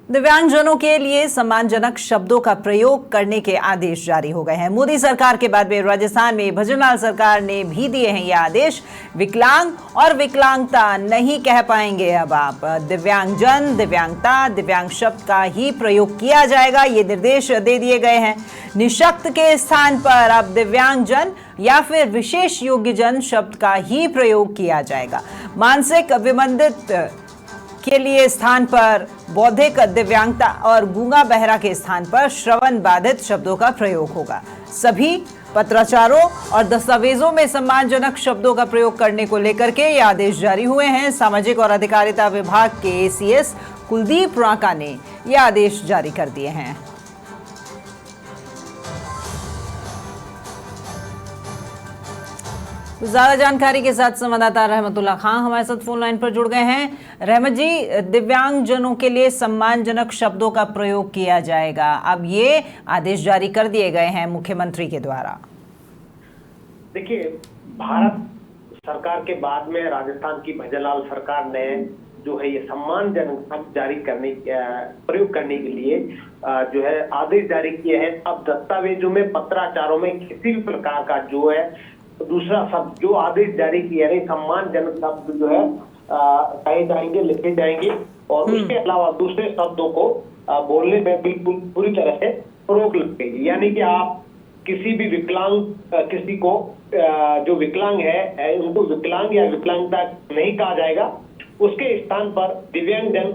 दिव्यांगजनों के लिए सम्मानजनक शब्दों का प्रयोग करने के आदेश जारी हो गए हैं। मोदी सरकार के बाद में राजस्थान में भजनलाल सरकार ने भी दिए हैं ये आदेश। विकलांग और विकलांगता नहीं कह पाएंगे अब आप। दिव्यांगजन, दिव्यांगता, दिव्यांग शब्द का ही प्रयोग किया जाएगा, ये निर्देश दे दिए गए हैं। निःशक्त के स्थान पर अब दिव्यांगजन या फिर विशेष योग्यजन शब्द का ही प्रयोग किया जाएगा। मानसिक विमंदित के लिए स्थान पर बौद्धिक दिव्यांगता और गूंगा बहरा के स्थान पर श्रवण बाधित शब्दों का प्रयोग होगा। सभी पत्राचारों और दस्तावेजों में सम्मानजनक शब्दों का प्रयोग करने को लेकर के ये आदेश जारी हुए हैं। सामाजिक और अधिकारिता विभाग के एसीएस कुलदीप रांका ने ये आदेश जारी कर दिए हैं। ज्यादा जानकारी के साथ संवाददाता रहमतुल्लाह खान हमारे साथ फोन लाइन पर जुड़ गए हैं। रहमत जी, दिव्यांगजनों के लिए सम्मानजनक शब्दों का प्रयोग किया जाएगा, अब ये आदेश जारी कर दिए गए हैं मुख्यमंत्री के द्वारा। देखिए, भारत सरकार के बाद में राजस्थान की भजनलाल सरकार ने जो है ये सम्मानजनक शब्द जारी करने प्रयोग करने के लिए जो है आदेश जारी किए हैं। अब दस्तावेजों में, पत्राचारों में किसी भी प्रकार का जो है दूसरा शब्द जो आदेश जारी किया है, सम्मानजनक शब्द जो है कहे जाएंगे, लिखे जाएंगे और उसके अलावा दूसरे शब्दों को बोलने में बिल्कुल पूरी तरह से रोक लगेगी। यानी कि आप किसी भी विकलांग किसी को जो विकलांग है उनको विकलांग या विकलांगता नहीं कहा जाएगा। उसके स्थान पर दिव्यांगजन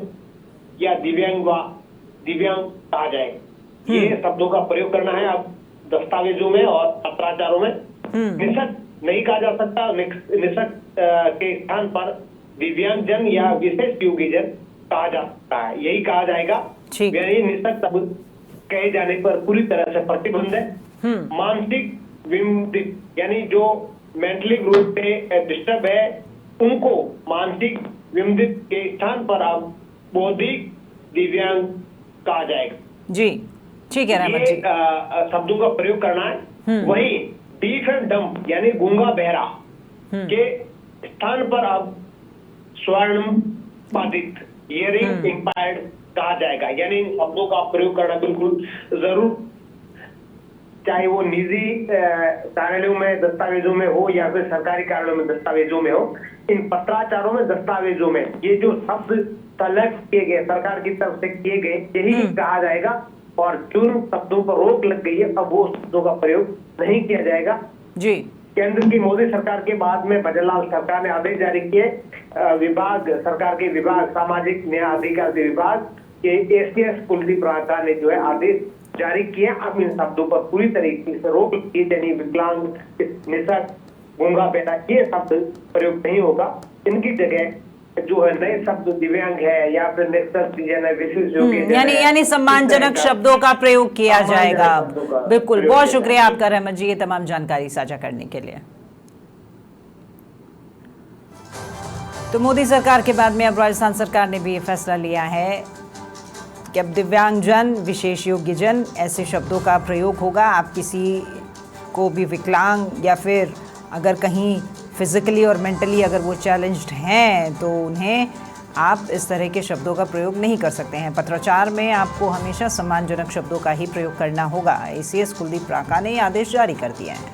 या दिव्यांग कहा जाएगा। ये शब्दों का प्रयोग करना है। अब दस्तावेजों में और पत्राचारों में निःशक्त नहीं कहा जा सकता। निःशक्त के स्थान पर दिव्यांगजन या विशेष योग्यजन कहा जा सकता है, यही कहा जाएगा। यानी निःशक्त शब्द कहे जाने पर पूरी तरह से प्रतिबंध है। मानसिक विमंदित यानी जो मेंटली रूप से डिस्टर्ब है उनको मानसिक विमंदित के स्थान पर अब बौद्धिक दिव्यांग कहा जाएगा। जी ठीक है रहमत जी, शब्दों का प्रयोग करना है। वही डीफ एंड डम्ब यानी गूंगा बहरा के स्थान पर अब स्वर्ण बाधित हियरिंग इंपैर्ड कहा जाएगा। यानी शब्दों का प्रयोग करना बिल्कुल जरूर, चाहे वो निजी कार्यालयों में दस्तावेजों में हो या फिर सरकारी कार्यालयों में दस्तावेजों में हो। इन पत्राचारों में, दस्तावेजों में ये जो शब्द सेलेक्ट किए गए सरकार की तरफ से किए गए, यही कहा जाएगा। और जिन शब्दों पर रोक लग गई है अब वो शब्दों का प्रयोग नहीं किया जाएगा। जी, केंद्र की मोदी सरकार के बाद में भजनलाल सरकार ने आदेश जारी किए। विभाग, सरकार के विभाग, सामाजिक न्याय अधिकारिता विभाग के एसीएस कुलदीप रांका ने जो है आदेश जारी किए। अब इन शब्दों पर पूरी तरीके से रोक की, यानी विकलांग, निःशक्त, गूंगा बहरा ये शब्द प्रयोग नहीं होगा। इनकी जगह जो है नए शब्द दिव्यांग है या फिर विशेष यानी सम्मानजनक शब्दों का प्रयोग किया जाएगा। बिल्कुल, बहुत शुक्रिया आपका रहमत जी ये तमाम जानकारी साझा करने के लिए। तो मोदी सरकार के बाद में अब राजस्थान सरकार ने भी ये फैसला लिया है कि अब दिव्यांगजन, विशेष योग्यजन ऐसे शब्दों का प्रयोग होगा। आप किसी को भी विकलांग या फिर अगर कहीं फिजिकली और मेंटली अगर वो चैलेंज्ड हैं तो उन्हें आप इस तरह के शब्दों का प्रयोग नहीं कर सकते हैं। पत्राचार में आपको हमेशा सम्मानजनक शब्दों का ही प्रयोग करना होगा। एसीएस कुलदीप रांका ने आदेश जारी कर दिया है।